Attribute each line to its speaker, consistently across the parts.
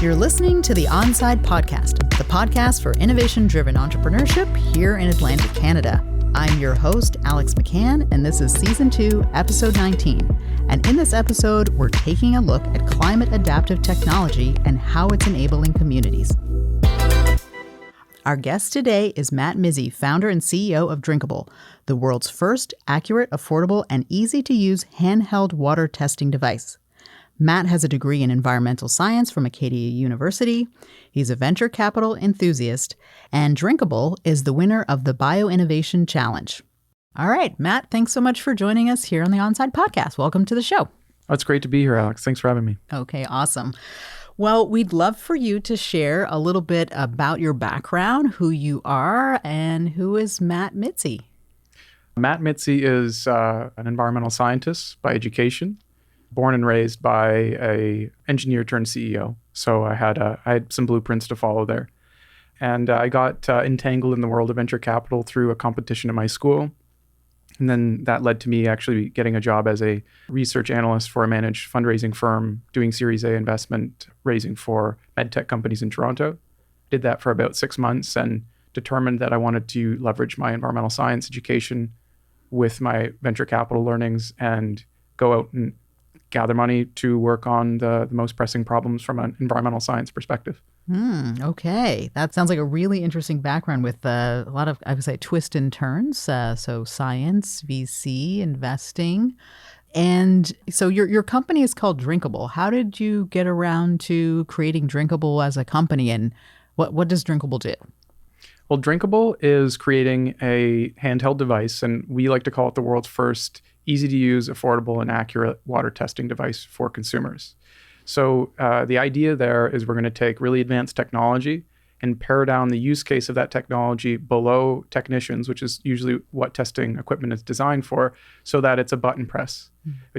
Speaker 1: You're listening to the Onside Podcast, the podcast for innovation-driven entrepreneurship here in Atlantic Canada. I'm your host, Alex McCann, and this is Season 2, Episode 19. And in this episode, we're taking a look at climate-adaptive technology and how it's enabling communities. Our guest today is Matt Mizzi, founder and CEO of Drinkable, the world's first accurate, affordable, and easy-to-use handheld water testing device. Matt has a degree in environmental science from Acadia University. He's a venture capital enthusiast, and Drinkable is the winner of the Bio-Innovation Challenge. All right, Matt, thanks so much for joining us here on the Onside Podcast. Welcome to the show.
Speaker 2: Oh, it's great to be here, Alex. Thanks for having me.
Speaker 1: Okay, awesome. Well, we'd love for you to share a little bit about your background, who you are, and who is Matt Mizzi.
Speaker 2: Matt Mizzi is an environmental scientist by education. Born and raised by a engineer turned CEO. So I had some blueprints to follow there. And I got entangled in the world of venture capital through a competition at my school. And then that led to me actually getting a job as a research analyst for a managed fundraising firm, doing Series A investment raising for medtech companies in Toronto. Did that for about 6 months and determined that I wanted to leverage my environmental science education with my venture capital learnings and go out and gather money to work on the most pressing problems from an environmental science perspective.
Speaker 1: Okay. That sounds like a really interesting background with a lot of, I would say, twists and turns. So science, VC, investing. And so your company is called Drinkable. How did you get around to creating Drinkable as a company, and what does Drinkable do?
Speaker 2: Well, Drinkable is creating a handheld device, and we like to call it the world's first easy-to-use, affordable, and accurate water testing device for consumers. So the idea there is we're going to take really advanced technology and pare down the use case of that technology below technicians, which is usually what testing equipment is designed for, so that it's a button press.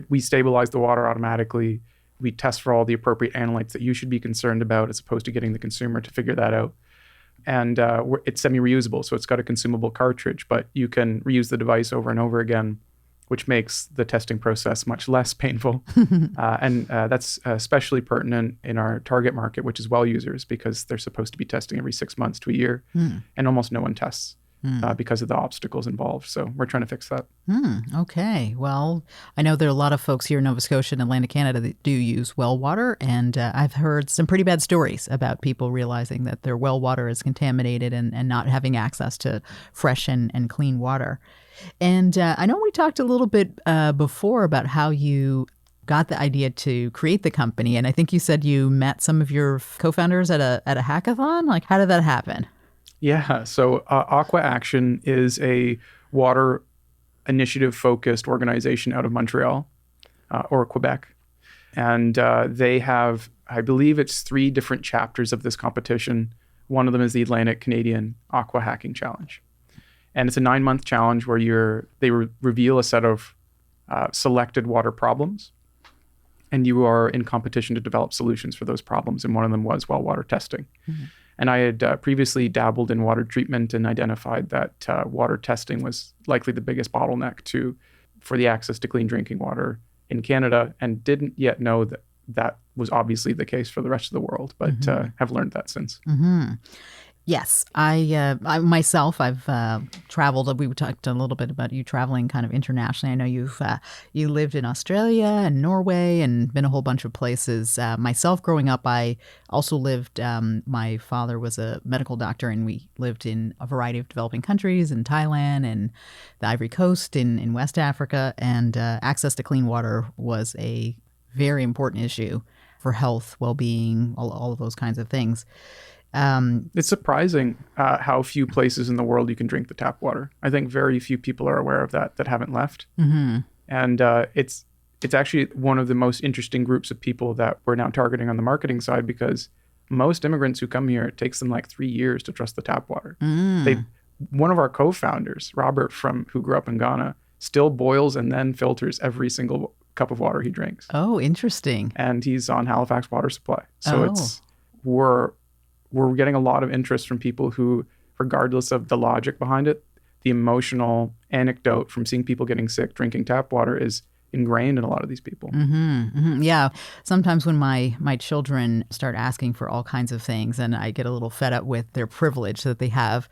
Speaker 2: We stabilize the water automatically. We test for all the appropriate analytes that you should be concerned about, as opposed to getting the consumer to figure that out. And it's semi-reusable, so it's got a consumable cartridge, but you can reuse the device over and over again, which makes the testing process much less painful. And that's especially pertinent in our target market, which is well users, because they're supposed to be testing every 6 months to a year, and almost no one tests because of the obstacles involved. So we're trying to fix that.
Speaker 1: Okay. Well, I know there are a lot of folks here in Nova Scotia and Atlantic Canada that do use well water, and I've heard some pretty bad stories about people realizing that their well water is contaminated and not having access to fresh and clean water. And I know we talked a little bit before about how you got the idea to create the company, and I think you said you met some of your co-founders at a hackathon. Like, how did that happen?
Speaker 2: Yeah, so Aqua Action is a water initiative-focused organization out of Montreal or Quebec. And they have, I believe it's 3 different chapters of this competition. One of them is the Atlantic Canadian Aqua Hacking Challenge. And it's a 9-month challenge where they reveal a set of selected water problems, and you are in competition to develop solutions for those problems. And one of them was well water testing. And I had previously dabbled in water treatment and identified that water testing was likely the biggest bottleneck for the access to clean drinking water in Canada, and didn't yet know that was obviously the case for the rest of the world, but have learned that since.
Speaker 1: Yes, I myself, I've traveled. We talked a little bit about you traveling kind of internationally. I know you lived in Australia and Norway and been a whole bunch of places. Myself, growing up, I also lived. My father was a medical doctor, and we lived in a variety of developing countries, in Thailand and the Ivory Coast, in West Africa. And access to clean water was a very important issue for health, well-being, all of those kinds of things.
Speaker 2: It's surprising how few places in the world you can drink the tap water. I think very few people are aware of that haven't left. And it's actually one of the most interesting groups of people that we're now targeting on the marketing side, because most immigrants who come here, it takes them like 3 years to trust the tap water. One of our co-founders, Robert, who grew up in Ghana, still boils and then filters every single cup of water he drinks.
Speaker 1: Oh, interesting.
Speaker 2: And he's on Halifax Water Supply. So we're getting a lot of interest from people who, regardless of the logic behind it, the emotional anecdote from seeing people getting sick drinking tap water is ingrained in a lot of these people.
Speaker 1: Yeah. Sometimes when my children start asking for all kinds of things and I get a little fed up with their privilege that they have,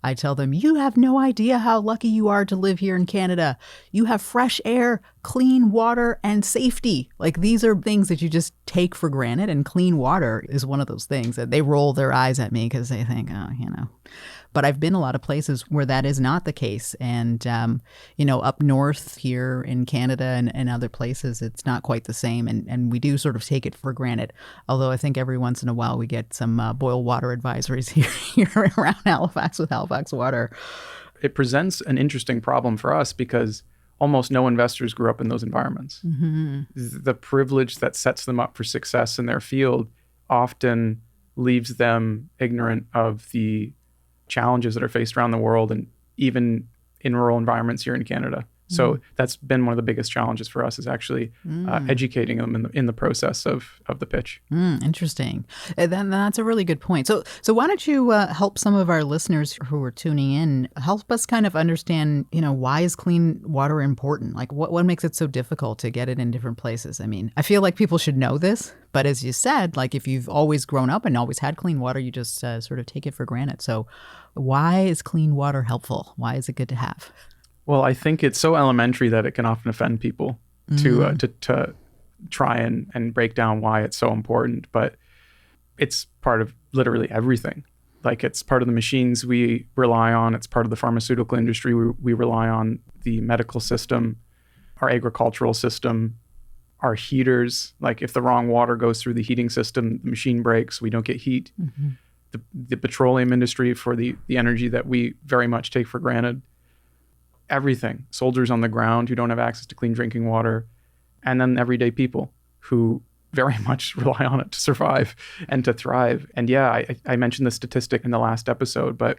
Speaker 1: I tell them, you have no idea how lucky you are to live here in Canada. You have fresh air, clean water, and safety. Like, these are things that you just take for granted, and clean water is one of those things that they roll their eyes at me because they think, oh, you know. But I've been a lot of places where that is not the case. And, up north here in Canada and other places, it's not quite the same. And we do sort of take it for granted. Although I think every once in a while we get some boil water advisories here around Halifax with Halifax Water.
Speaker 2: It presents an interesting problem for us because almost no investors grew up in those environments. The privilege that sets them up for success in their field often leaves them ignorant of the challenges that are faced around the world and even in rural environments here in Canada. So that's been one of the biggest challenges for us, is actually educating them in the process of the pitch.
Speaker 1: Interesting. Then that's a really good point. So why don't you help some of our listeners who are tuning in, help us kind of understand, why is clean water important? Like, what makes it so difficult to get it in different places? I mean, I feel like people should know this, but as you said, like, if you've always grown up and always had clean water, you just sort of take it for granted. So why is clean water helpful? Why is it good to have?
Speaker 2: Well, I think it's so elementary that it can often offend people to try and break down why it's so important. But it's part of literally everything. Like, it's part of the machines we rely on. It's part of the pharmaceutical industry we rely on, the medical system, our agricultural system, our heaters. Like, if the wrong water goes through the heating system, the machine breaks, we don't get heat. The petroleum industry for the energy that we very much take for granted. Everything. Soldiers on the ground who don't have access to clean drinking water, and then everyday people who very much rely on it to survive and to thrive. And yeah, I mentioned the statistic in the last episode, but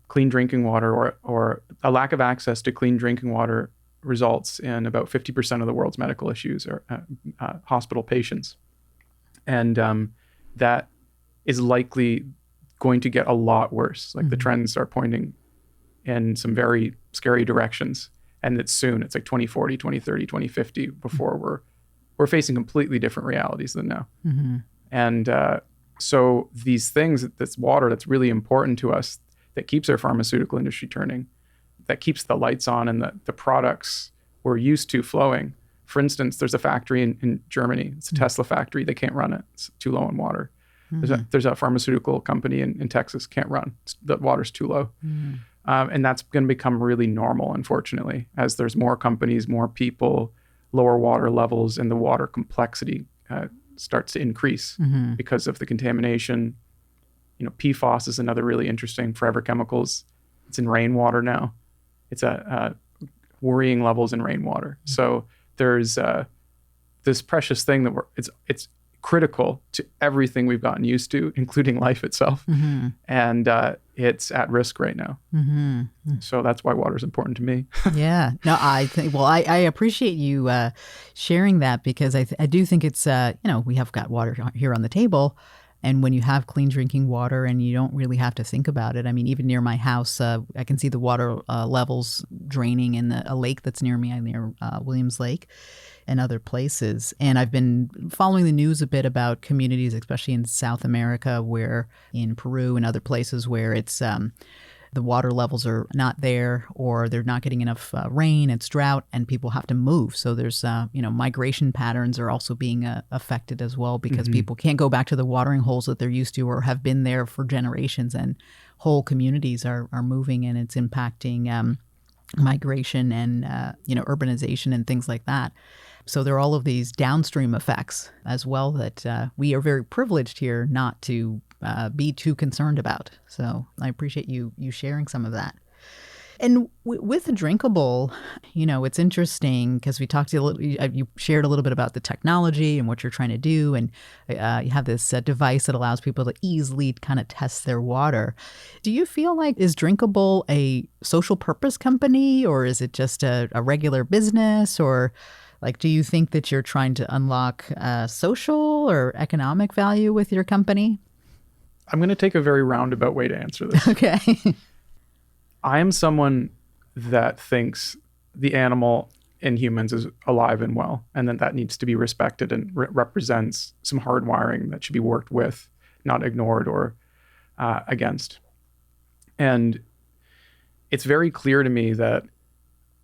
Speaker 2: clean drinking water or a lack of access to clean drinking water results in about 50% of the world's medical issues or hospital patients. And that is likely going to get a lot worse. Like, the trends are pointing in some very scary directions, and it's soon. It's like 2040, 2030, 2050 before we're facing completely different realities than now. And so these things, this water that's really important to us, that keeps our pharmaceutical industry turning, that keeps the lights on and the products we're used to flowing. For instance, there's a factory in Germany. It's a Tesla factory. They can't run it. It's too low in water. There's a pharmaceutical company in Texas, can't run. The water's too low. And that's going to become really normal, unfortunately, as there's more companies, more people, lower water levels, and the water complexity starts to increase because of the contamination. PFAS is another really interesting forever chemicals. It's in rainwater now. It's worrying levels in rainwater. So there's this precious thing that it's critical to everything we've gotten used to, including life itself. And it's at risk right now. So that's why water is important to me.
Speaker 1: Yeah. No, I think, well, I appreciate you sharing that, because I do think it's, we have got water here on the table. And when you have clean drinking water and you don't really have to think about it, I mean, even near my house, I can see the water levels draining in a lake that's near me, near Williams Lake and other places. And I've been following the news a bit about communities, especially in South America, where in Peru and other places where it's the water levels are not there, or they're not getting enough rain, it's drought, and people have to move. So there's, migration patterns are also being affected as well, because people can't go back to the watering holes that they're used to or have been there for generations, and whole communities are moving, and it's impacting migration and, urbanization and things like that. So there are all of these downstream effects as well that we are very privileged here not to be too concerned about. So I appreciate you sharing some of that. And with Drinkable, it's interesting because we talked you shared a little bit about the technology and what you're trying to do. And you have this device that allows people to easily kind of test their water. Do you feel like, is Drinkable a social purpose company, or is it just a regular business? Or do you think that you're trying to unlock social or economic value with your company?
Speaker 2: I'm going to take a very roundabout way to answer this.
Speaker 1: Okay.
Speaker 2: I am someone that thinks the animal in humans is alive and well, and that needs to be respected and represents some hardwiring that should be worked with, not ignored or against. And it's very clear to me that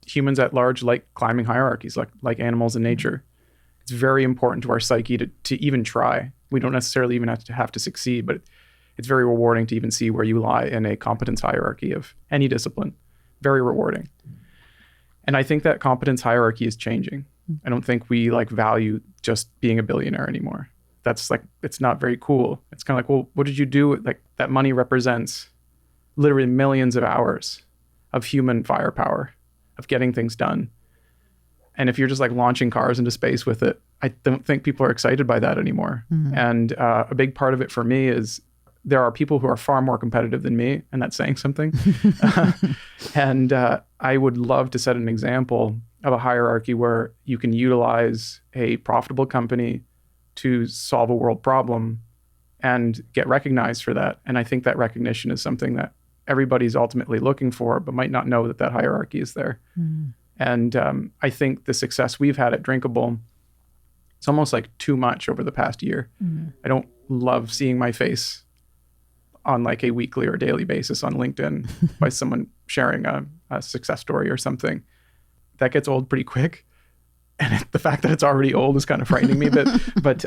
Speaker 2: humans at large like climbing hierarchies, like animals in nature. It's very important to our psyche to even try. We don't necessarily even have to succeed, but it's very rewarding to even see where you lie in a competence hierarchy of any discipline. Very rewarding. And I think that competence hierarchy is changing. I don't think we value just being a billionaire anymore. That's it's not very cool. It's kind of like, well, what did you do? That money represents literally millions of hours of human firepower, of getting things done. And if you're just launching cars into space with it, I don't think people are excited by that anymore. And a big part of it for me is there are people who are far more competitive than me, and that's saying something. And I would love to set an example of a hierarchy where you can utilize a profitable company to solve a world problem and get recognized for that. And I think that recognition is something that everybody's ultimately looking for, but might not know that hierarchy is there. And I think the success we've had at Drinkable, it's almost too much over the past year. I don't love seeing my face on a weekly or daily basis on LinkedIn by someone sharing a success story or something. That gets old pretty quick. And the fact that it's already old is kind of frightening me a bit. But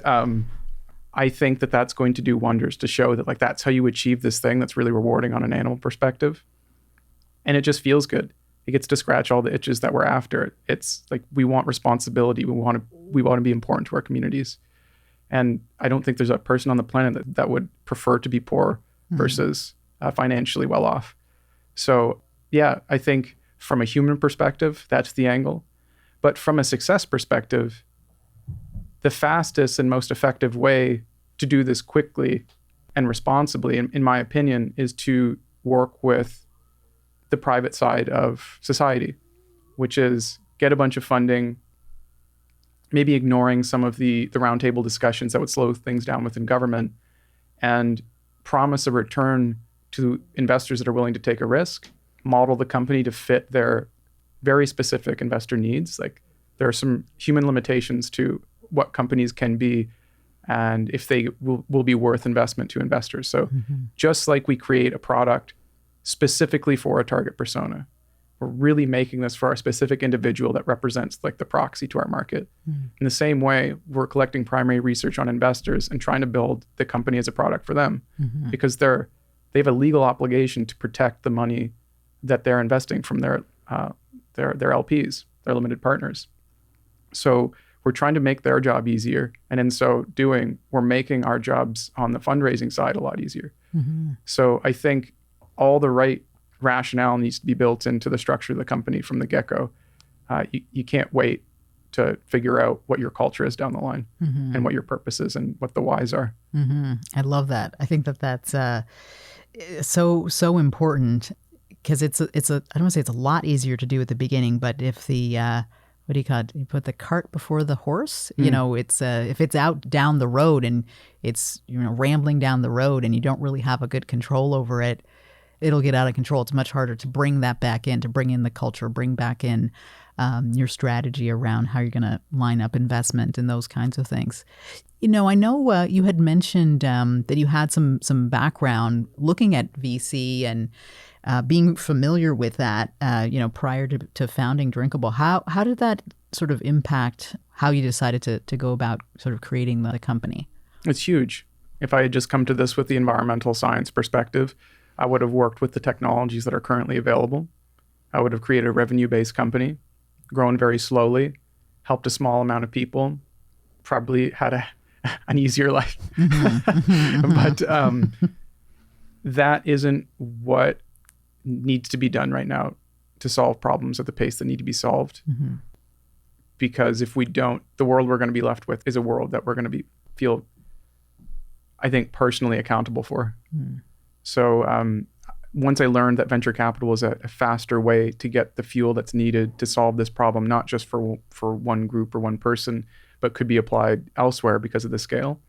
Speaker 2: I think that that's going to do wonders to show that that's how you achieve this thing that's really rewarding on an animal perspective. And it just feels good. It gets to scratch all the itches that we're after. It's we want responsibility. We want to be important to our communities. And I don't think there's a person on the planet that would prefer to be poor versus financially well off. So yeah, I think from a human perspective, that's the angle. But from a success perspective, the fastest and most effective way to do this quickly and responsibly, in my opinion, is to work with the private side of society, which is get a bunch of funding, maybe ignoring some of the roundtable discussions that would slow things down within government, and promise a return to investors that are willing to take a risk, model the company to fit their very specific investor needs. There are some human limitations to what companies can be and if they will be worth investment to investors. So just like we create a product specifically for a target persona, we're really making this for our specific individual that represents the proxy to our market. In the same way, we're collecting primary research on investors and trying to build the company as a product for them because they have a legal obligation to protect the money that they're investing from their LPs, their limited partners. So we're trying to make their job easier. And in so doing, we're making our jobs on the fundraising side a lot easier. So I think all the right rationale needs to be built into the structure of the company from the get-go. You can't wait to figure out what your culture is down the line and what your purpose is and what the whys are.
Speaker 1: I love that. I think that's so important because it's a I don't want to say it's a lot easier to do at the beginning, but if the what do you call it? You put the cart before the horse. It's if it's out down the road and it's rambling down the road and you don't really have a good control over it, it'll get out of control. It's much harder to bring that back in, to bring in the culture, bring back in your strategy around how you're going to line up investment and those kinds of things. I know you had mentioned that you had some background looking at VC and being familiar with that, prior to founding Drinkable. How did that sort of impact how you decided to go about sort of creating the company?
Speaker 2: It's huge. If I had just come to this with the environmental science perspective, I would have worked with the technologies that are currently available. I would have created a revenue-based company, grown very slowly, helped a small amount of people, probably had an easier life. But that isn't what needs to be done right now to solve problems at the pace that need to be solved. Because if we don't, the world we're going to be left with is a world that we're going to feel, I think, personally accountable for. So once I learned that venture capital was a faster way to get the fuel that's needed to solve this problem, not just for one group or one person, but could be applied elsewhere because of the scale.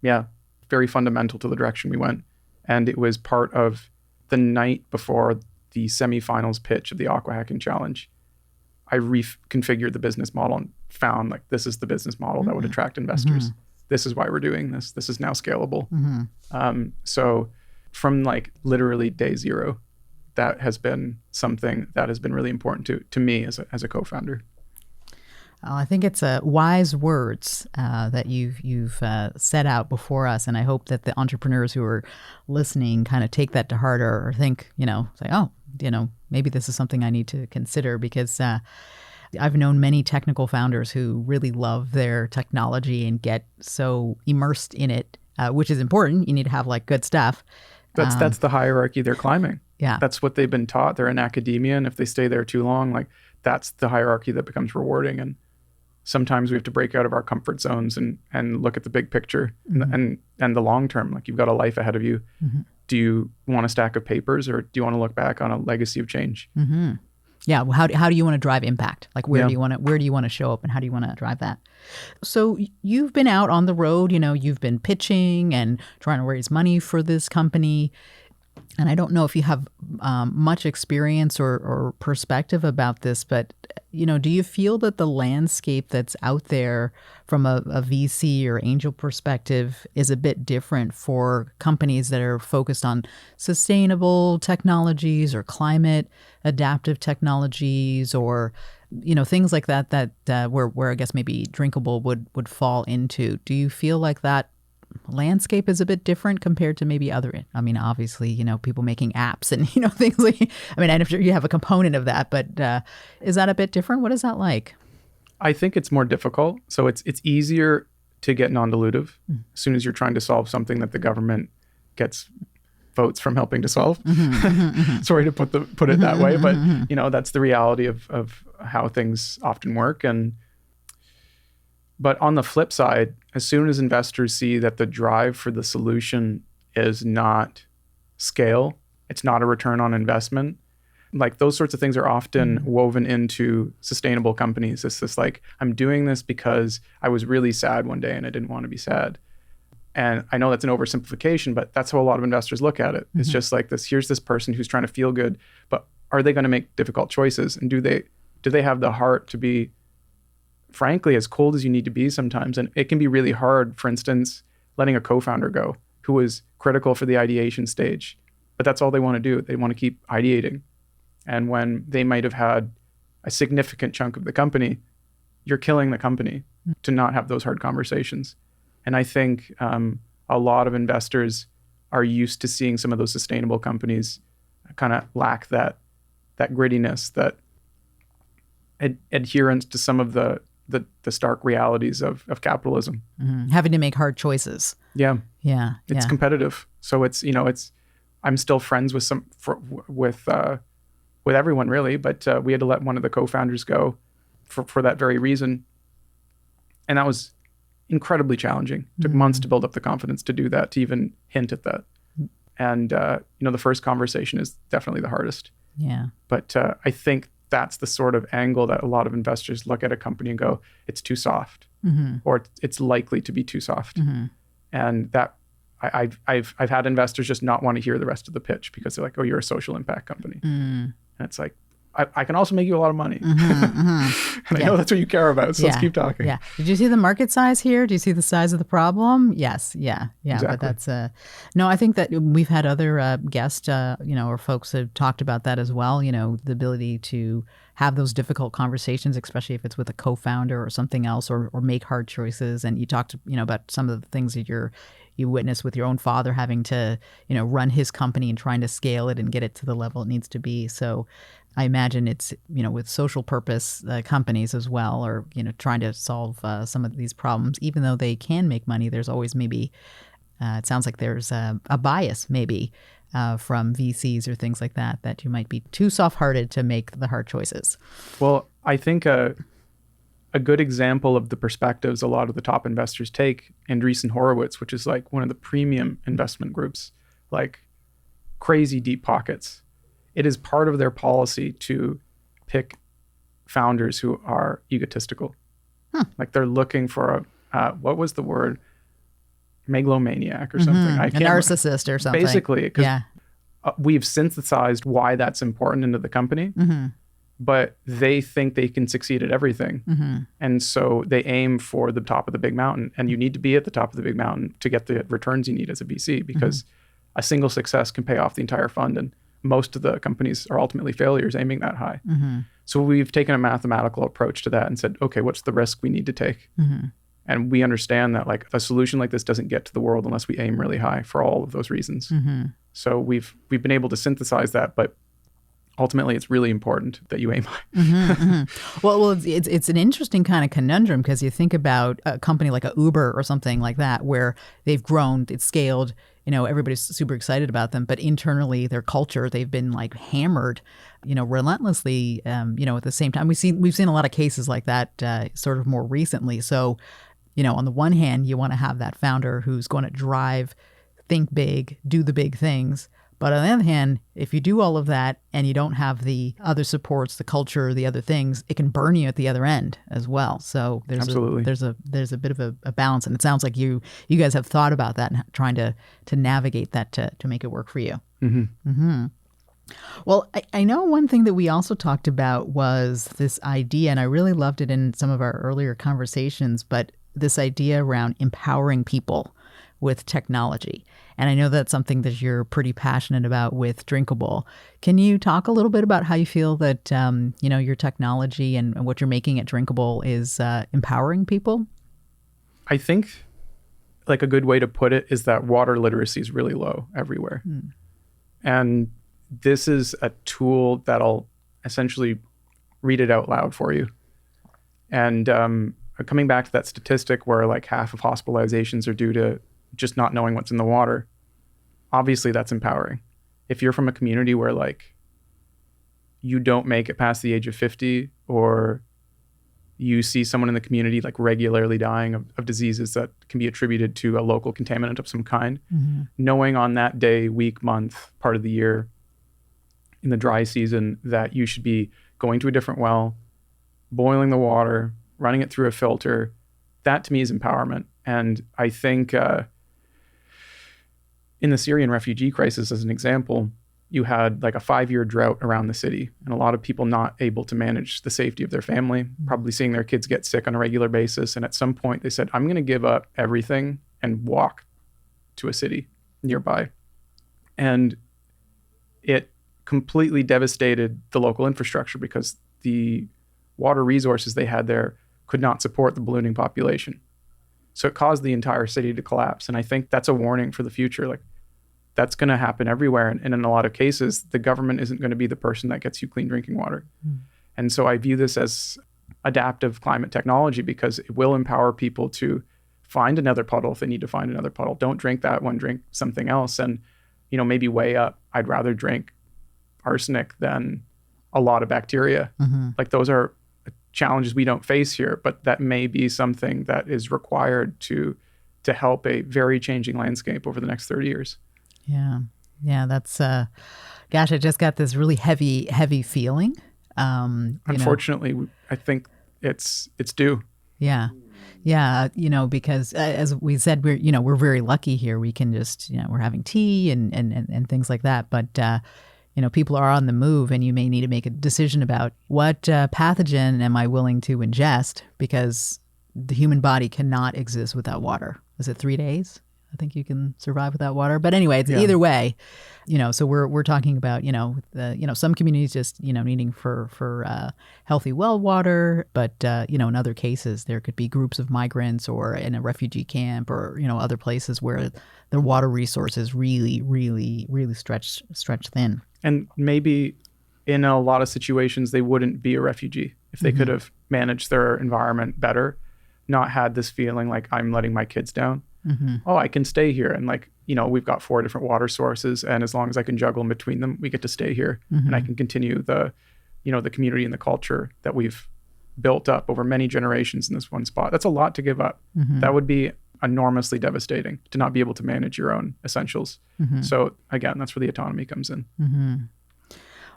Speaker 2: Yeah, very fundamental to the direction we went. And it was part of the night before the semifinals pitch of the Aqua Hacking Challenge. I reconfigured the business model and found like this is the business model that would attract investors. This is why we're doing this. This is now scalable. So from like literally day zero, that has been something that has been really important to me as a co-founder.
Speaker 1: I think it's wise words that you've set out before us, and I hope that the entrepreneurs who are listening kind of take that to heart or think, say, oh, maybe this is something I need to consider, because I've known many technical founders who really love their technology and get so immersed in it, which is important. You need to have like good stuff.
Speaker 2: That's the hierarchy they're climbing.
Speaker 1: Yeah.
Speaker 2: That's what they've been taught. They're in academia, and if they stay there too long, like that's the hierarchy that becomes rewarding. And sometimes we have to break out of our comfort zones and look at the big picture and the long term. Like you've got a life ahead of you. Do you want a stack of papers, or do you want to look back on a legacy of change?
Speaker 1: Yeah. Well, how do you want to drive impact? Like where do you want to show up, and how do you want to drive that? So you've been out on the road, you've been pitching and trying to raise money for this company. And I don't know if you have much experience or perspective about this, but, do you feel that the landscape that's out there from a VC or angel perspective is a bit different for companies that are focused on sustainable technologies or climate adaptive technologies, or, things like that where I guess maybe Drinkable would fall into? Do you feel like that landscape is a bit different compared to maybe other, obviously, people making apps and, things like, I'm sure you have a component of that, but is that a bit different? What is that like?
Speaker 2: I think it's more difficult. So it's easier to get non-dilutive as soon as you're trying to solve something that the government gets votes from helping to solve. Sorry to put it that way, but that's the reality of how things often work. But on the flip side, as soon as investors see that the drive for the solution is not scale, it's not a return on investment, like those sorts of things are often woven into sustainable companies. It's this like, I'm doing this because I was really sad one day and I didn't want to be sad. And I know that's an oversimplification, but that's how a lot of investors look at it. It's just like this, here's this person who's trying to feel good, but are they going to make difficult choices? And do they have the heart to be, frankly, as cold as you need to be sometimes? And it can be really hard, for instance, letting a co-founder go who was critical for the ideation stage, but that's all they want to do. They want to keep ideating. And when they might have had a significant chunk of the company, you're killing the company to not have those hard conversations. And I think a lot of investors are used to seeing some of those sustainable companies kind of lack that grittiness, that adherence to some of the stark realities of capitalism.
Speaker 1: Having to make hard choices.
Speaker 2: Yeah.
Speaker 1: It's
Speaker 2: competitive. So it's, I'm still friends with everyone really, but we had to let one of the co-founders go for that very reason. And that was incredibly challenging. It took months to build up the confidence to do that, to even hint at that. And, the first conversation is definitely the hardest.
Speaker 1: Yeah.
Speaker 2: But I think that's the sort of angle that a lot of investors look at a company and go, it's too soft, or it's likely to be too soft. And that I've had investors just not want to hear the rest of the pitch because they're like, oh, you're a social impact company. And it's like, I can also make you a lot of money. And I know that's what you care about. So let's keep talking.
Speaker 1: Yeah. Did you see the market size here? Do you see the size of the problem? Yes. Yeah.
Speaker 2: Exactly.
Speaker 1: But that's no, I think that we've had other guests, or folks have talked about that as well. The ability to have those difficult conversations, especially if it's with a co-founder or something else, or make hard choices. And you talked, about some of the things that you witnessed with your own father having to, run his company and trying to scale it and get it to the level it needs to be. So I imagine it's, with social purpose companies as well, or, trying to solve some of these problems, even though they can make money, there's always maybe, it sounds like there's a bias maybe from VCs or things like that you might be too soft-hearted to make the hard choices.
Speaker 2: Well, I think a good example of the perspectives a lot of the top investors take, Andreessen Horowitz, which is like one of the premium investment groups, like crazy deep pockets. It is part of their policy to pick founders who are egotistical. Like they're looking for what was the word? Megalomaniac or something.
Speaker 1: A narcissist or something.
Speaker 2: Basically, because we've synthesized why that's important into the company. but they think they can succeed at everything. And so they aim for the top of the big mountain, and you need to be at the top of the big mountain to get the returns you need as a VC, because a single success can pay off the entire fund. And most of the companies are ultimately failures aiming that high. So we've taken a mathematical approach to that and said, okay, what's the risk we need to take? And we understand that like a solution like this doesn't get to the world unless we aim really high for all of those reasons. So we've been able to synthesize that, but ultimately it's really important that you aim high.
Speaker 1: Well, it's an interesting kind of conundrum, because you think about a company like a Uber or something like that, where they've grown, it's scaled, everybody's super excited about them, but internally their culture, they've been like hammered, relentlessly, at the same time. We've seen a lot of cases like that sort of more recently. So, on the one hand, you want to have that founder who's going to drive, think big, do the big things. But on the other hand, if you do all of that and you don't have the other supports, the culture, the other things, it can burn you at the other end as well. So there's a bit of a balance, and it sounds like you guys have thought about that and trying to navigate that to make it work for you. Well, I know one thing that we also talked about was this idea, and I really loved it in some of our earlier conversations, but this idea around empowering people with technology. And I know that's something that you're pretty passionate about with Drinkable. Can you talk a little bit about how you feel that, your technology and what you're making at Drinkable is empowering people?
Speaker 2: I think like a good way to put it is that water literacy is really low everywhere. And this is a tool that'll essentially read it out loud for you. And coming back to that statistic where like half of hospitalizations are due to just not knowing what's in the water, obviously that's empowering. If you're from a community where like you don't make it past the age of 50, or you see someone in the community like regularly dying of diseases that can be attributed to a local contaminant of some kind, knowing on that day, week, month, part of the year in the dry season that you should be going to a different well, boiling the water, running it through a filter, that to me is empowerment. And I think in the Syrian refugee crisis, as an example, you had like a 5-year drought around the city, and a lot of people not able to manage the safety of their family, probably seeing their kids get sick on a regular basis. And at some point they said, I'm going to give up everything and walk to a city nearby. And it completely devastated the local infrastructure, because the water resources they had there could not support the ballooning population. So it caused the entire city to collapse. And I think that's a warning for the future. Like, that's going to happen everywhere. And in a lot of cases, the government isn't going to be the person that gets you clean drinking water. And so I view this as adaptive climate technology, because it will empower people to find another puddle if they need to find another puddle. Don't drink that one, drink something else. And, maybe weigh up, I'd rather drink arsenic than a lot of bacteria. Like, those are challenges we don't face here, but that may be something that is required to help a very changing landscape over the next 30 years. Yeah, that's, gosh, I just got this really heavy feeling. Unfortunately, I think it's due.
Speaker 1: Yeah, because as we said, we're very lucky here. We can just, we're having tea and things like that. But, people are on the move, and you may need to make a decision about what pathogen am I willing to ingest, because the human body cannot exist without water. Is it 3 days? I think you can survive without water. But anyway, it's either way, so we're talking about, some communities just, needing for healthy well water. But, in other cases, there could be groups of migrants or in a refugee camp or, other places where the water resources really, really, really stretch thin. And
Speaker 2: maybe in a lot of situations, they wouldn't be a refugee if they could have managed their environment better, not had this feeling like I'm letting my kids down. Oh, I can stay here. And like, we've got 4 different water sources. And as long as I can juggle in between them, we get to stay here. And I can continue the community and the culture that we've built up over many generations in this one spot. That's a lot to give up. That would be enormously devastating to not be able to manage your own essentials. So again, that's where the autonomy comes in.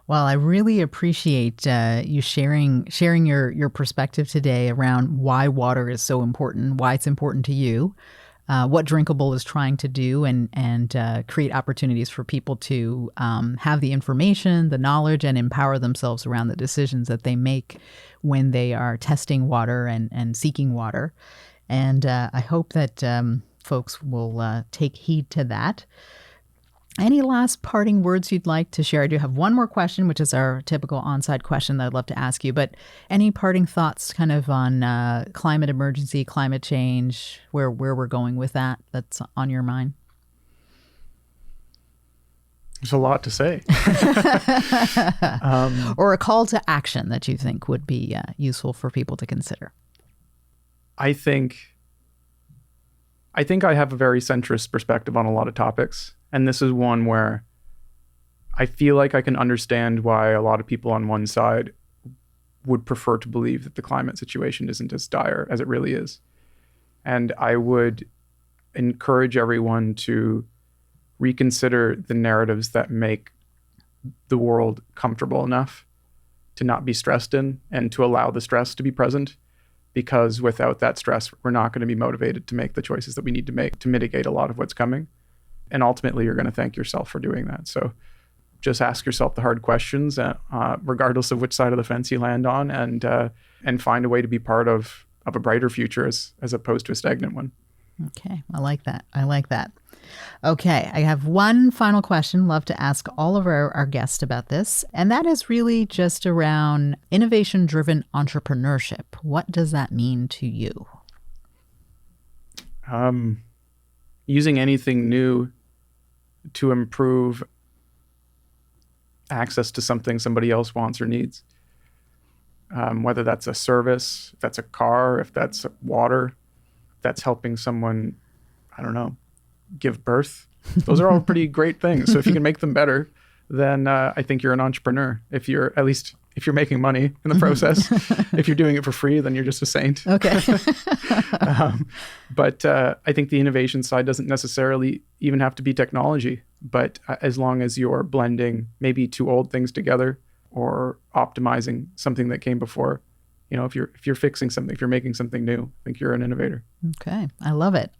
Speaker 1: Well, I really appreciate you sharing your perspective today around why water is so important, why it's important to you. what Drinkable is trying to do and create opportunities for people to have the information, the knowledge, and empower themselves around the decisions that they make when they are testing water and seeking water. And I hope that folks will take heed to that. Any last parting words you'd like to share? I do have one more question, which is our typical on-site question that I'd love to ask you. But any parting thoughts kind of on climate emergency, climate change, where we're going with that that's on your mind?
Speaker 2: There's a lot to say.
Speaker 1: Or a call to action that you think would be useful for people to consider.
Speaker 2: I think I have a very centrist perspective on a lot of topics. And this is one where I feel like I can understand why a lot of people on one side would prefer to believe that the climate situation isn't as dire as it really is. And I would encourage everyone to reconsider the narratives that make the world comfortable enough to not be stressed in and to allow the stress to be present. Because without that stress, we're not going to be motivated to make the choices that we need to make to mitigate a lot of what's coming. And ultimately, you're going to thank yourself for doing that. So just ask yourself the hard questions, regardless of which side of the fence you land on, and find a way to be part of a brighter future as opposed to a stagnant one.
Speaker 1: Okay. I like that. Okay. I have one final question. Love to ask all of our guests about this. And that is really just around innovation-driven entrepreneurship. What does that mean to you?
Speaker 2: Using anything new to improve access to something somebody else wants or needs. Whether that's a service, if that's a car, if that's water, if that's helping someone, I don't know, give birth. Those are all pretty great things. So if you can make them better, then I think you're an entrepreneur. If you're making money in the process. If you're doing it for free, then you're just a saint.
Speaker 1: Okay.
Speaker 2: But I think the innovation side doesn't necessarily even have to be technology. But as long as you're blending maybe two old things together or optimizing something that came before, if you're fixing something, if you're making something new, I think you're an innovator.
Speaker 1: Okay. I love it.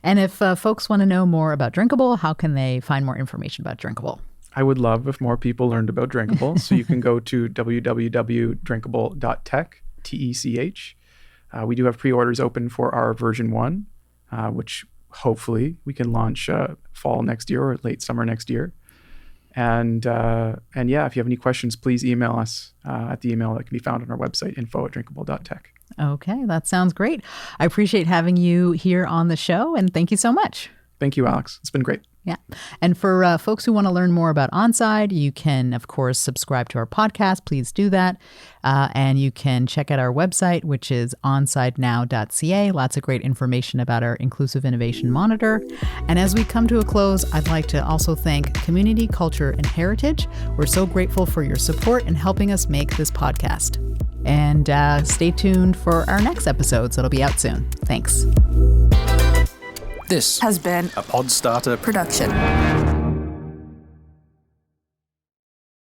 Speaker 1: And if folks want to know more about Drinkable, how can they find more information about Drinkable?
Speaker 2: I would love if more people learned about Drinkable. So you can go to www.drinkable.tech, TECH. We do have pre-orders open for our version 1, which hopefully we can launch fall next year or late summer next year. And yeah, if you have any questions, please email us at the email that can be found on our website, info@drinkable.tech.
Speaker 1: Okay, that sounds great. I appreciate having you here on the show, and thank you so much.
Speaker 2: Thank you, Alex. It's been great.
Speaker 1: Yeah. And for folks who want to learn more about Onside, you can, of course, subscribe to our podcast. Please do that. And you can check out our website, which is onsidenow.ca. Lots of great information about our Inclusive Innovation Monitor. And as we come to a close, I'd like to also thank Community, Culture, and Heritage. We're so grateful for your support in helping us make this podcast. And stay tuned for our next episodes. It'll be out soon. Thanks.
Speaker 3: This has been a Podstarter production.